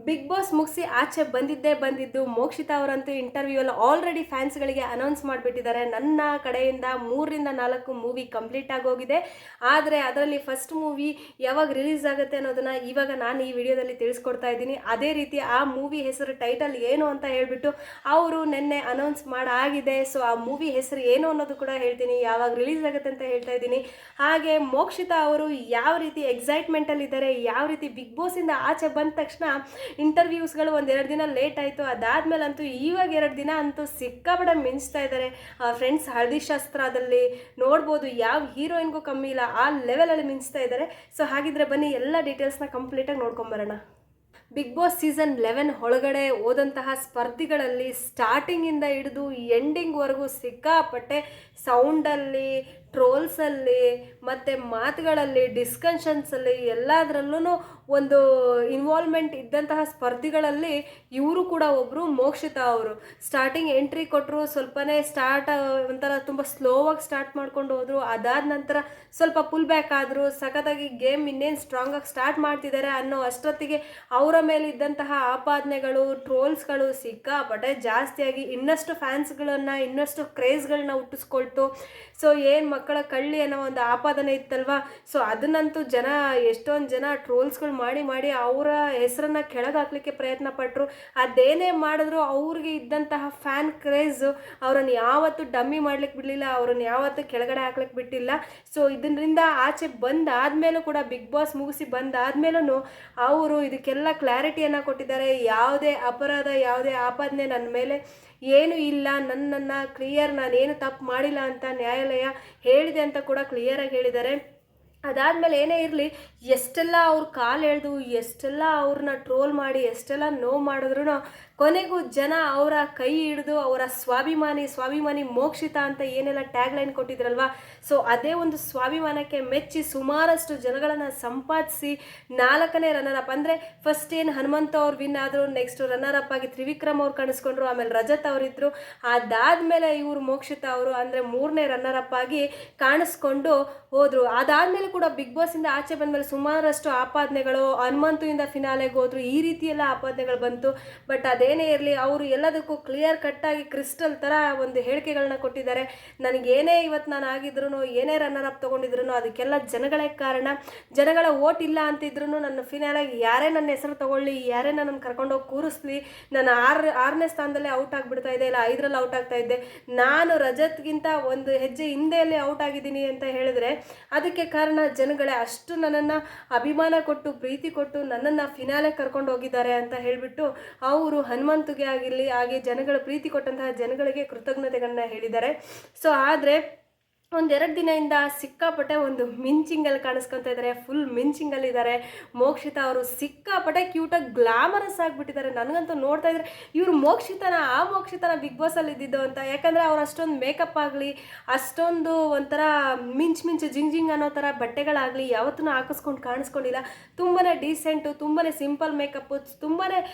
Big boss ಮುಗಿಸಿ ಆಚೆ ಬಂದಿದ್ದು ಮೋಕ್ಷಿತಾ ಅವರಂತೂ ಇಂಟರ್ವ್ಯೂ ಎಲ್ಲ ಆಲ್ರೆಡಿ ಫ್ಯಾನ್ಸ್ಗಳಿಗೆ ಅನೌನ್ಸ್ ಮಾಡಿಬಿಟ್ಟಿದ್ದಾರೆ. ನನ್ನ ಕಡೆಯಿಂದ 3ರಿಂದ 4 ಮೂವಿ ಕಂಪ್ಲೀಟ್ ಆಗೋಗಿದೆ. ಆದರೆ ಅದರಲ್ಲಿ ಫಸ್ಟ್ ಮೂವಿ ಯಾವಾಗ ರಿಲೀಸ್ ಆಗುತ್ತೆ ಅನ್ನೋದನ್ನು ಇವಾಗ ನಾನು ಈ ವಿಡಿಯೋದಲ್ಲಿ ತಿಳಿಸ್ಕೊಡ್ತಾ ಇದ್ದೀನಿ. ಅದೇ ರೀತಿ ಆ ಮೂವಿ ಹೆಸರು ಟೈಟಲ್ ಏನು ಅಂತ ಹೇಳ್ಬಿಟ್ಟು ಅವರು ನಿನ್ನೆ ಅನೌನ್ಸ್ ಮಾಡಾಗಿದೆ. ಸೊ ಆ ಮೂವಿ ಹೆಸರು ಏನು ಅನ್ನೋದು ಕೂಡ ಹೇಳ್ತೀನಿ, ಯಾವಾಗ ರಿಲೀಸ್ ಆಗುತ್ತೆ ಅಂತ ಹೇಳ್ತಾ ಇದ್ದೀನಿ. ಹಾಗೆ ಮೋಕ್ಷಿತಾ ಅವರು ಯಾವ ರೀತಿ ಎಕ್ಸೈಟ್ಮೆಂಟಲ್ಲಿದ್ದಾರೆ, ಯಾವ ರೀತಿ ಬಿಗ್ ಬಾಸಿಂದ ಆಚೆ ಬಂದ ತಕ್ಷಣ ಇಂಟರ್ವ್ಯೂಸ್ಗಳು 1-2 ದಿನ ಲೇಟ್ ಆಯಿತು. ಅದಾದಮೇಲಂತೂ ಇವಾಗ 2 ದಿನ ಅಂತೂ ಸಿಕ್ಕಾಪಟ್ಟೆ ಮಿಂಚ್ತಾ ಇದ್ದಾರೆ. ಫ್ರೆಂಡ್ಸ್ ಹಳದಿ ಶಾಸ್ತ್ರದಲ್ಲಿ ನೋಡ್ಬೋದು, ಯಾವ ಹೀರೋಯಿನ್ಗೂ ಕಮ್ಮಿ ಇಲ್ಲ, ಆ ಲೆವೆಲಲ್ಲಿ ಮಿಂಚ್ತಾ ಇದ್ದಾರೆ. ಸೊ ಹಾಗಿದ್ರೆ ಬನ್ನಿ ಎಲ್ಲ ಡೀಟೇಲ್ಸ್ನ ಕಂಪ್ಲೀಟಾಗಿ ನೋಡ್ಕೊಂಬರೋಣ. ಬಿಗ್ ಬಾಸ್ ಸೀಸನ್ 11 ಒಳಗಡೆ ಹೋದಂತಹ ಸ್ಪರ್ಧಿಗಳಲ್ಲಿ ಸ್ಟಾರ್ಟಿಂಗಿಂದ ಹಿಡಿದು ಎಂಡಿಂಗ್ವರೆಗೂ ಸಿಕ್ಕಾಪಟ್ಟೆ ಸೌಂಡಲ್ಲಿ, ಟ್ರೋಲ್ಸಲ್ಲಿ ಮತ್ತು ಮಾತುಗಳಲ್ಲಿ, ಡಿಸ್ಕಷನ್ಸಲ್ಲಿ ಎಲ್ಲದರಲ್ಲೂ ಒಂದು ಇನ್ವಾಲ್ವ್ಮೆಂಟ್ ಇದ್ದಂತಹ ಸ್ಪರ್ಧಿಗಳಲ್ಲಿ ಇವರು ಕೂಡ ಒಬ್ಬರು. ಮೋಕ್ಷಿತಾ ಅವರು ಸ್ಟಾರ್ಟಿಂಗ್ ಎಂಟ್ರಿ ಕೊಟ್ಟರು, ಸ್ವಲ್ಪನೇ ಒಂಥರ ತುಂಬ ಸ್ಲೋವಾಗಿ ಸ್ಟಾರ್ಟ್ ಮಾಡ್ಕೊಂಡು ಹೋದರು. ಅದಾದ ನಂತರ ಸ್ವಲ್ಪ ಪುಲ್ ಬ್ಯಾಕ್ ಆದರು. ಸಖತ್ತಾಗಿ ಗೇಮ್ ಇನ್ನೇನು ಸ್ಟ್ರಾಂಗಾಗಿ ಸ್ಟಾರ್ಟ್ ಮಾಡ್ತಿದ್ದಾರೆ ಅನ್ನೋ ಅಷ್ಟೊತ್ತಿಗೆ ಅವರ ಮೇಲೆ ಇದ್ದಂತಹ ಆಪಾದನೆಗಳು, ಟ್ರೋಲ್ಸ್ಗಳು ಸಿಕ್ಕಾಪಟ್ಟೆ ಜಾಸ್ತಿಯಾಗಿ ಇನ್ನಷ್ಟು ಫ್ಯಾನ್ಸ್ಗಳನ್ನು, ಇನ್ನಷ್ಟು ಕ್ರೇಜ್ಗಳನ್ನ ಹುಟ್ಟಿಸ್ಕೊಳ್ತು. ಸೊ ಏನು ಮಕ್ಕಳ ಕಳ್ಳಿ ಅನ್ನೋ ಒಂದು ಆಪಾದನೆ ಇತ್ತಲ್ವ, ಸೊ ಅದನ್ನಂತೂ ಎಷ್ಟೊಂದು ಜನ ಟ್ರೋಲ್ಸ್ಗಳು ಮಾಡಿ ಅವರ ಹೆಸರನ್ನು ಕೆಳಗೆ ಹಾಕ್ಲಿಕ್ಕೆ ಪ್ರಯತ್ನ ಪಟ್ಟರು. ಅದೇನೇ ಮಾಡಿದ್ರು ಅವ್ರಿಗೆ ಇದ್ದಂತಹ ಫ್ಯಾನ್ ಕ್ರೇಜು ಅವರನ್ನು ಯಾವತ್ತೂ ಡಮ್ಮಿ ಮಾಡ್ಲಿಕ್ಕೆ ಬಿಡಲಿಲ್ಲ, ಅವರನ್ನು ಯಾವತ್ತೂ ಕೆಳಗಡೆ ಹಾಕ್ಲಿಕ್ಕೆ ಬಿಟ್ಟಿಲ್ಲ. ಸೊ ಇದರಿಂದ ಆಚೆ ಬಂದಾದ್ಮೇಲೂ ಕೂಡ, ಬಿಗ್ ಬಾಸ್ ಮುಗಿಸಿ ಬಂದಾದ್ಮೇಲೂ ಅವರು ಇದಕ್ಕೆಲ್ಲ ಕ್ಲಾರಿಟಿಯನ್ನು ಕೊಟ್ಟಿದ್ದಾರೆ. ಯಾವುದೇ ಅಪರಾಧ, ಯಾವುದೇ ಆಪಾದನೆ ನನ್ನ ಮೇಲೆ ಏನು ಇಲ್ಲ, ನನ್ನನ್ನು ಕ್ಲಿಯರ್, ನಾನೇನು ತಪ್ಪು ಮಾಡಿಲ್ಲ ಅಂತ ನ್ಯಾಯಾಲಯ ಹೇಳಿದೆ ಅಂತ ಕೂಡ ಕ್ಲಿಯರಾಗಿ ಹೇಳಿದ್ದಾರೆ. ಅದಾದಮೇಲೆ ಏನೇ ಇರಲಿ, ಎಷ್ಟೆಲ್ಲ ಅವ್ರ ಕಾಲು ಎಳೆದು, ಎಷ್ಟೆಲ್ಲ ಅವ್ರನ್ನ ಟ್ರೋಲ್ ಮಾಡಿ, ಎಷ್ಟೆಲ್ಲ ನೋವು ಮಾಡಿದ್ರು ಕೊನೆಗೂ ಜನ ಅವರ ಕೈ ಹಿಡಿದು ಅವರ ಸ್ವಾಭಿಮಾನಿ ಮೋಕ್ಷಿತಾ ಅಂತ ಏನೆಲ್ಲ ಟ್ಯಾಗ್ಲೈನ್ ಕೊಟ್ಟಿದ್ರಲ್ವ, ಸೊ ಅದೇ ಒಂದು ಸ್ವಾಭಿಮಾನಕ್ಕೆ ಮೆಚ್ಚಿ ಸುಮಾರಷ್ಟು ಜನಗಳನ್ನು ಸಂಪಾದಿಸಿ 4ನೇ ರನ್ನರ್ ಅಪ್, ಅಂದರೆ ಫಸ್ಟ್ ಏನು ಹನುಮಂತ ಅವ್ರು ವಿನ್ ಆದರು, ನೆಕ್ಸ್ಟ್ ರನ್ನರ್ ಅಪ್ ಆಗಿ ತ್ರಿವಿಕ್ರಮ್ ಅವ್ರು ಕಾಣಿಸ್ಕೊಂಡ್ರು, ಆಮೇಲೆ ರಜತ್ ಅವರಿದ್ದರು. ಅದಾದಮೇಲೆ ಇವರು ಮೋಕ್ಷಿತಾ ಅವರು ಅಂದರೆ 3ನೇ ರನ್ನರ್ ಅಪ್ ಆಗಿ ಕಾಣಿಸ್ಕೊಂಡು ಹೋದರು. ಅದಾದಮೇಲೆ ಕೂಡ ಬಿಗ್ ಬಾಸಿಂದ ಆಚೆ ಬಂದಮೇಲೆ ಸುಮಾರಷ್ಟು ಆಪಾದನೆಗಳು, ಹನುಮಂತುವಿಂದ ಫಿನಾಲೆಗೆ ಹೋದರು, ಈ ರೀತಿ ಎಲ್ಲ ಆಪಾದನೆಗಳು ಬಂತು. ಬಟ್ ಅದೇನೇ ಇರಲಿ, ಅವರು ಎಲ್ಲದಕ್ಕೂ ಕ್ಲಿಯರ್ ಕಟ್ಟಾಗಿ ಕ್ರಿಸ್ಟಲ್ ಥರ ಒಂದು ಹೇಳಿಕೆಗಳನ್ನ ಕೊಟ್ಟಿದ್ದಾರೆ. ನನಗೇನೇ ಇವತ್ತು ನಾನು ಆಗಿದ್ರು, ಏನೇ ರನ್ನರ್ ಅಪ್ ತೊಗೊಂಡಿದ್ರು ಅದಕ್ಕೆಲ್ಲ ಜನಗಳೇ ಕಾರಣ. ಜನಗಳ ಓಟ್ ಇಲ್ಲ ಅಂತಿದ್ರು ನನ್ನ ಫಿನಾಲೆಗೆ ಯಾರೇ ನನ್ನ ಹೆಸರು ತೊಗೊಳ್ಳಿ, ಯಾರೇ ನನ್ನನ್ನು ಕರ್ಕೊಂಡೋಗಿ ಕೂರಿಸ್ಲಿ, ನಾನು 6ನೇ ಸ್ಥಾನದಲ್ಲೇ ಔಟ್ ಆಗಿಬಿಡ್ತಾ ಇದ್ದೆ, ಇಲ್ಲ 5ರಲ್ಲಿ ಔಟ್ ಆಗ್ತಾ ಇದ್ದೆ. ನಾನು ರಜತ್ಗಿಂತ ಒಂದು ಹೆಜ್ಜೆ ಹಿಂದೆಯಲ್ಲೇ ಔಟ್ ಆಗಿದ್ದೀನಿ ಅಂತ ಹೇಳಿದ್ರೆ ಅದಕ್ಕೆ ಕಾರಣ ಜನಗಳೇ. ಅಷ್ಟು ನನ್ನನ್ನು ಅಭಿಮಾನ ಕೊಟ್ಟು, ಪ್ರೀತಿ ಕೊಟ್ಟು ನನ್ನನ್ನು ಫಿನಾಲೆ ಕರ್ಕೊಂಡು ಹೋಗಿದ್ದಾರೆ ಅಂತ ಹೇಳಿಬಿಟ್ಟು ಅವರು ಹನುಮಂತುಗೆ ಆಗಿರಲಿ, ಹಾಗೆ ಜನಗಳ ಪ್ರೀತಿ ಕೊಟ್ಟಂತಹ ಜನಗಳಿಗೆ ಕೃತಜ್ಞತೆಗಳನ್ನ ಹೇಳಿದ್ದಾರೆ. ಸೊ ಆದರೆ 1-2 ದಿನದಿಂದ ಸಿಕ್ಕಾಪಟ್ಟೆ ಒಂದು ಮಿಂಚಿಂಗಲ್ಲಿ ಕಾಣಿಸ್ಕೊತಾ ಇದ್ದಾರೆ, ಫುಲ್ ಮಿಂಚಿಂಗಲ್ಲಿದ್ದಾರೆ. ಮೋಕ್ಷಿತಾ ಅವರು ಸಿಕ್ಕಾಪಟ್ಟೆ ಕ್ಯೂಟಾಗಿ ಗ್ಲಾಮರಸ್ ಆಗಿಬಿಟ್ಟಿದ್ದಾರೆ. ನನಗಂತೂ ನೋಡ್ತಾ ಇದ್ದಾರೆ ಇವರು ಮೋಕ್ಷಿತನ ಬಿಗ್ ಬಾಸಲ್ಲಿ ಇದ್ದಿದ್ದು ಅಂತ. ಯಾಕಂದರೆ ಅವ್ರು ಅಷ್ಟೊಂದು ಮೇಕಪ್ ಆಗಲಿ, ಅಷ್ಟೊಂದು ಒಂಥರ ಮಿಂಚು ಜಿಂಗ್ ಅನ್ನೋ ಥರ ಬಟ್ಟೆಗಳಾಗಲಿ ಯಾವತ್ತೂ ಹಾಕಿಸ್ಕೊಂಡು ಕಾಣಿಸ್ಕೊಂಡಿಲ್ಲ. ತುಂಬಾ ಡೀಸೆಂಟು, ತುಂಬಾ ಸಿಂಪಲ್ ಮೇಕಪ್ಪು, ತುಂಬಾ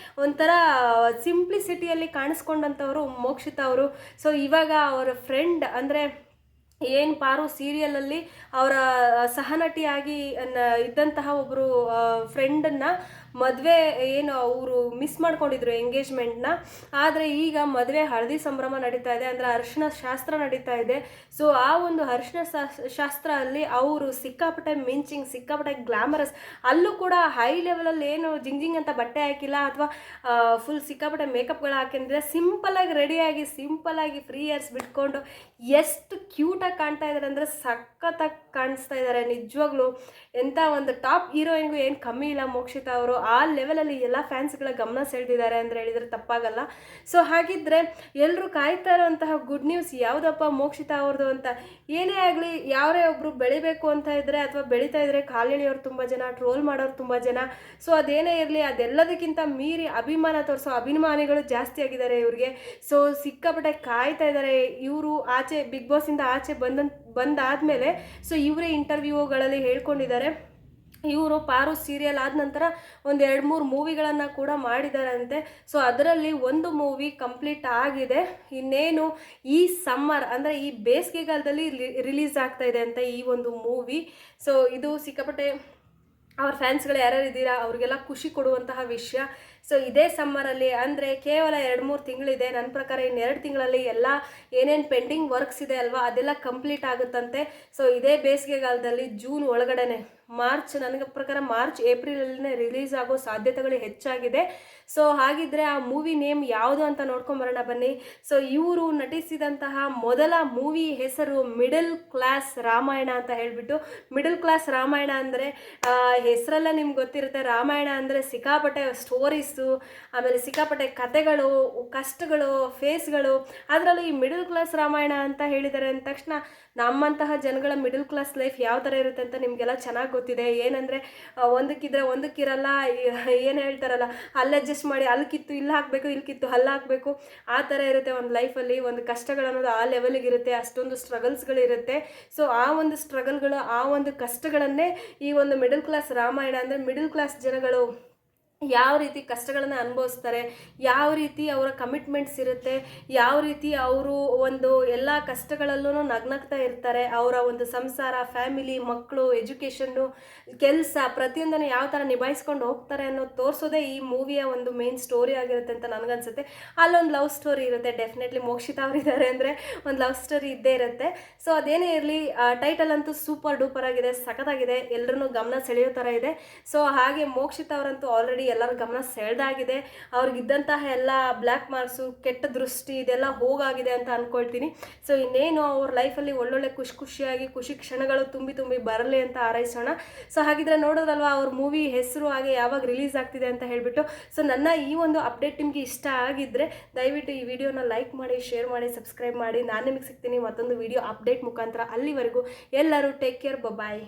ಒಂಥರ ಸಿಂಪ್ಲಿಸಿಟಿಯಲ್ಲಿ ಕಾಣಿಸ್ಕೊಂಡಂಥವ್ರು ಮೋಕ್ಷಿತಾ ಅವರು. ಸೊ ಇವಾಗ ಅವರ ಫ್ರೆಂಡ್ ಅಂದರೆ ಏನು ಪಾರು ಸೀರಿಯಲಲ್ಲಿ ಅವರ ಸಹನಟಿಯಾಗಿ ಇದ್ದಂತಹ ಒಬ್ಬರು ಫ್ರೆಂಡನ್ನು ಮದುವೆ ಏನು ಅವರು ಮಿಸ್ ಮಾಡ್ಕೊಂಡಿದ್ರು ಎಂಗೇಜ್ಮೆಂಟ್ನ, ಆದರೆ ಈಗ ಮದುವೆ ಹಳದಿ ಸಂಭ್ರಮ ನಡೀತಾ ಇದೆ, ಅಂದರೆ ಅರಿಶಿನ ಶಾಸ್ತ್ರ ನಡೀತಾ ಇದೆ. ಸೊ ಆ ಒಂದು ಅರಿಶಿನ ಶಾಸ್ತ್ರ ಅಲ್ಲಿ ಅವರು ಸಿಕ್ಕಾಪಟ್ಟೆ ಮಿಂಚಿಂಗ್, ಸಿಕ್ಕಾಪಟ್ಟೆ ಗ್ಲಾಮರಸ್, ಅಲ್ಲೂ ಕೂಡ ಹೈ ಲೆವೆಲಲ್ಲಿ ಏನು ಜಿಂಗ್ ಅಂತ ಬಟ್ಟೆ ಹಾಕಿಲ್ಲ ಅಥವಾ ಫುಲ್ ಸಿಕ್ಕಾಪಟ್ಟೆ ಮೇಕಪ್ಗಳು ಹಾಕಿದ್ರೆ ಸಿಂಪಲಾಗಿ ರೆಡಿಯಾಗಿ, ಸಿಂಪಲಾಗಿ ಫ್ರೀ ಹೇರ್ಸ್ ಬಿಟ್ಕೊಂಡು ಎಷ್ಟು ಕ್ಯೂಟಾಗಿ ಕಾಣ್ತಾ ಇದ್ದಾರೆ ಅಂದರೆ ಸಖತ್ತಾಗಿ ಕಾಣಿಸ್ತಾ ಇದ್ದಾರೆ ನಿಜವಾಗ್ಲೂ. ಎಂಥ ಒಂದು ಟಾಪ್ ಹೀರೋಯಿನ್ಗೂ ಏನು ಕಮ್ಮಿ ಇಲ್ಲ ಮೋಕ್ಷಿತಾ ಅವರು. ಆ ಲೆವೆಲಲ್ಲಿ ಎಲ್ಲ ಫ್ಯಾನ್ಸ್ಗಳ ಗಮನ ಸೆಳೆದಿದ್ದಾರೆ ಅಂದರೆ ಹೇಳಿದರೆ ತಪ್ಪಾಗಲ್ಲ. ಸೊ ಹಾಗಿದ್ದರೆ ಎಲ್ಲರೂ ಕಾಯ್ತಾ ಇರೋಂತಹ ಗುಡ್ ನ್ಯೂಸ್ ಯಾವುದಪ್ಪ ಮೋಕ್ಷಿತಾ ಅವ್ರದ್ದು ಅಂತ. ಏನೇ ಆಗಲಿ, ಯಾರೇ ಒಬ್ಬರು ಬೆಳಿಬೇಕು ಅಂತ ಇದ್ದರೆ ಅಥವಾ ಬೆಳೀತಾ ಇದ್ದರೆ ಕಾಲೆಳೆಯೋರು ತುಂಬ ಜನ, ಟ್ರೋಲ್ ಮಾಡೋರು ತುಂಬ ಜನ. ಸೊ ಅದೇನೇ ಇರಲಿ, ಅದೆಲ್ಲದಕ್ಕಿಂತ ಮೀರಿ ಅಭಿಮಾನ ತೋರಿಸೋ ಅಭಿಮಾನಿಗಳು ಜಾಸ್ತಿ ಆಗಿದ್ದಾರೆ ಇವ್ರಿಗೆ. ಸೊ ಸಿಕ್ಕಾಪಟ್ಟೆ ಕಾಯ್ತಾ ಇದ್ದಾರೆ ಇವರು ಆಚೆ ಬಿಗ್ ಬಾಸಿಂದ ಆಚೆ ಬಂದಾದಮೇಲೆ. ಸೊ ಇವರೇ ಇಂಟರ್ವ್ಯೂಗಳಲ್ಲಿ ಹೇಳ್ಕೊಂಡಿದ್ದಾರೆ ಇವರು ಪಾರು ಸೀರಿಯಲ್ ಆದ ನಂತರ 1-2-3 ಮೂವಿಗಳನ್ನು ಕೂಡ ಮಾಡಿದಾರಂತೆ. ಸೊ ಅದರಲ್ಲಿ ಒಂದು ಮೂವಿ ಕಂಪ್ಲೀಟ್ ಆಗಿದೆ, ಇನ್ನೇನು ಈ ಸಮ್ಮರ್ ಅಂದರೆ ಈ ಬೇಸಿಗೆಗಾಲದಲ್ಲಿ ರಿಲೀಸ್ ಆಗ್ತಾ ಇದೆ ಅಂತ ಈ ಒಂದು ಮೂವಿ. ಸೊ ಇದು ಸಿಕ್ಕಾಪಟ್ಟೆ ಅವ್ರ ಫ್ಯಾನ್ಸ್ಗಳು ಯಾರ್ಯಾರು ಇದ್ದೀರಾ ಅವ್ರಿಗೆಲ್ಲ ಖುಷಿ ಕೊಡುವಂತಹ ವಿಷಯ. ಸೊ ಇದೇ ಸಮ್ಮರಲ್ಲಿ ಅಂದರೆ ಕೇವಲ 2-3 ತಿಂಗಳಿದೆ. ನನ್ನ ಪ್ರಕಾರ ಇನ್ನು 2 ತಿಂಗಳಲ್ಲಿ ಎಲ್ಲ ಏನೇನು ಪೆಂಡಿಂಗ್ ವರ್ಕ್ಸ್ ಇದೆ ಅಲ್ವಾ ಅದೆಲ್ಲ ಕಂಪ್ಲೀಟ್ ಆಗುತ್ತಂತೆ. ಸೊ ಇದೇ ಬೇಸಿಗೆಗಾಲದಲ್ಲಿ ಜೂನ್ ಒಳಗಡೆನೆ ಮಾರ್ಚ್, ನನಗೆ ಪ್ರಕಾರ ಮಾರ್ಚ್ ಏಪ್ರಿಲಲ್ಲೇ ರಿಲೀಸ್ ಆಗೋ ಸಾಧ್ಯತೆಗಳು ಹೆಚ್ಚಾಗಿದೆ. ಸೊ ಹಾಗಿದ್ರೆ ಆ ಮೂವಿ ನೇಮ್ ಯಾವುದು ಅಂತ ನೋಡ್ಕೊಂಬರೋಣ ಬನ್ನಿ. ಸೊ ಇವರು ನಟಿಸಿದಂತಹ ಮೊದಲ ಮೂವಿ ಹೆಸರು ಮಿಡಲ್ ಕ್ಲಾಸ್ ರಾಮಾಯಣ ಅಂತ ಹೇಳಿಬಿಟ್ಟು. ಮಿಡಲ್ ಕ್ಲಾಸ್ ರಾಮಾಯಣ ಅಂದರೆ ಹೆಸರೆಲ್ಲ ನಿಮ್ಗೆ ಗೊತ್ತಿರುತ್ತೆ. ರಾಮಾಯಣ ಅಂದರೆ ಸಿಕ್ಕಾಪಟ್ಟೆ ಸ್ಟೋರೀಸು, ಆಮೇಲೆ ಸಿಕ್ಕಾಪಟ್ಟೆ ಕತೆಗಳು, ಕಷ್ಟಗಳು, ಫೇಸ್ಗಳು. ಅದರಲ್ಲೂ ಈ ಮಿಡಲ್ ಕ್ಲಾಸ್ ರಾಮಾಯಣ ಅಂತ ಹೇಳಿದ್ದಾರೆ ಅಂದ ತಕ್ಷಣ ನಮ್ಮಂತಹ ಜನಗಳ ಮಿಡಲ್ ಕ್ಲಾಸ್ ಲೈಫ್ ಯಾವ ಥರ ಇರುತ್ತೆ ಅಂತ ನಿಮಗೆಲ್ಲ ಚೆನ್ನಾಗಿ ಗೊತ್ತಿದೆ. ಏನಂದರೆ ಒಂದಕ್ಕಿದ್ರೆ ಒಂದಕ್ಕಿರಲ್ಲ, ಏನು ಹೇಳ್ತಾರಲ್ಲ, ಅಲ್ಲಿ ಅಡ್ಜಸ್ಟ್ ಮಾಡಿ ಅಲ್ಲಿ ಕಿತ್ತು ಇಲ್ಲಿ ಹಾಕಬೇಕು, ಇಲ್ಲಿ ಕಿತ್ತು ಅಲ್ಲಿ ಹಾಕಬೇಕು, ಆ ಥರ ಇರುತ್ತೆ ಒಂದು ಲೈಫಲ್ಲಿ. ಒಂದು ಕಷ್ಟಗಳನ್ನೋದು ಆ ಲೆವೆಲಿಗೆ ಇರುತ್ತೆ, ಅಷ್ಟೊಂದು ಸ್ಟ್ರಗಲ್ಸ್ಗಳಿರುತ್ತೆ. ಸೊ ಆ ಒಂದು ಸ್ಟ್ರಗಲ್ಗಳು, ಆ ಒಂದು ಕಷ್ಟಗಳನ್ನೇ ಈ ಒಂದು ಮಿಡಲ್ ಕ್ಲಾಸ್ ರಾಮಾಯಣ ಅಂದರೆ ಮಿಡಲ್ ಕ್ಲಾಸ್ ಜನಗಳು ಯಾವ ರೀತಿ ಕಷ್ಟಗಳನ್ನು ಅನುಭವಿಸ್ತಾರೆ, ಯಾವ ರೀತಿ ಅವರ ಕಮಿಟ್ಮೆಂಟ್ಸ್ ಇರುತ್ತೆ, ಯಾವ ರೀತಿ ಅವರು ಒಂದು ಎಲ್ಲ ಕಷ್ಟಗಳಲ್ಲೂ ನಗ್ನಗ್ತಾ ಇರ್ತಾರೆ, ಅವರ ಒಂದು ಸಂಸಾರ, ಫ್ಯಾಮಿಲಿ, ಮಕ್ಕಳು, ಎಜುಕೇಷನ್ನು, ಕೆಲಸ ಪ್ರತಿಯೊಂದನ್ನು ಯಾವ ಥರ ನಿಭಾಯಿಸ್ಕೊಂಡು ಹೋಗ್ತಾರೆ ಅನ್ನೋದು ತೋರಿಸೋದೇ ಈ ಮೂವಿಯ ಒಂದು ಮೇನ್ ಸ್ಟೋರಿ ಆಗಿರುತ್ತೆ ಅಂತ ನನಗನ್ಸುತ್ತೆ. ಅಲ್ಲೊಂದು ಲವ್ ಸ್ಟೋರಿ ಇರುತ್ತೆ, ಡೆಫಿನೆಟ್ಲಿ ಮೋಕ್ಷಿತಾ ಅವರಿದ್ದಾರೆ ಅಂದರೆ ಒಂದು ಲವ್ ಸ್ಟೋರಿ ಇದ್ದೇ ಇರುತ್ತೆ. ಸೊ ಅದೇನೇ ಇರಲಿ, ಟೈಟಲ್ ಅಂತೂ ಸೂಪರ್ ಡೂಪರ್ ಆಗಿದೆ, ಸಖತ್ತಾಗಿದೆ, ಎಲ್ಲರೂ ಗಮನ ಸೆಳೆಯೋ ಥರ ಇದೆ. ಸೊ ಹಾಗೆ ಮೋಕ್ಷಿತಾ ಅವರಂತೂ ಆಲ್ರೆಡಿ ಎಲ್ಲರ ಗಮನ ಸೆಳೆದಾಗಿದೆ. ಅವ್ರಿಗಿದ್ದಂತಹ ಎಲ್ಲ ಬ್ಲ್ಯಾಕ್ ಮಾರ್ಕ್ಸು, ಕೆಟ್ಟ ದೃಷ್ಟಿ ಇದೆಲ್ಲ ಹೋಗಾಗಿದೆ ಅಂತ ಅಂದ್ಕೊಳ್ತೀನಿ. ಸೊ ಇನ್ನೇನು ಅವ್ರ ಲೈಫಲ್ಲಿ ಒಳ್ಳೊಳ್ಳೆ ಖುಷಿಯಾಗಿ ಖುಷಿ ಕ್ಷಣಗಳು ತುಂಬಿ ಬರಲಿ ಅಂತ ಹಾರೈಸೋಣ. ಸೊ ಹಾಗಿದ್ರೆ ನೋಡೋದಲ್ವಾ ಅವ್ರ ಮೂವಿ ಹೆಸರು ಹಾಗೆ ಯಾವಾಗ ರಿಲೀಸ್ ಆಗ್ತಿದೆ ಅಂತ ಹೇಳಿಬಿಟ್ಟು. ಸೊ ನನ್ನ ಈ ಒಂದು ಅಪ್ಡೇಟ್ ನಿಮಗೆ ಇಷ್ಟ ಆಗಿದ್ದರೆ ದಯವಿಟ್ಟು ಈ ವಿಡಿಯೋನ ಲೈಕ್ ಮಾಡಿ, ಶೇರ್ ಮಾಡಿ, ಸಬ್ಸ್ಕ್ರೈಬ್ ಮಾಡಿ. ನಾನು ನಿಮಗೆ ಸಿಗ್ತೀನಿ ಮತ್ತೊಂದು ವಿಡಿಯೋ ಅಪ್ಡೇಟ್ ಮುಖಾಂತರ. ಅಲ್ಲಿವರೆಗೂ ಎಲ್ಲರೂ ಟೇಕ್ ಕೇರ್, ಬಾಯ್.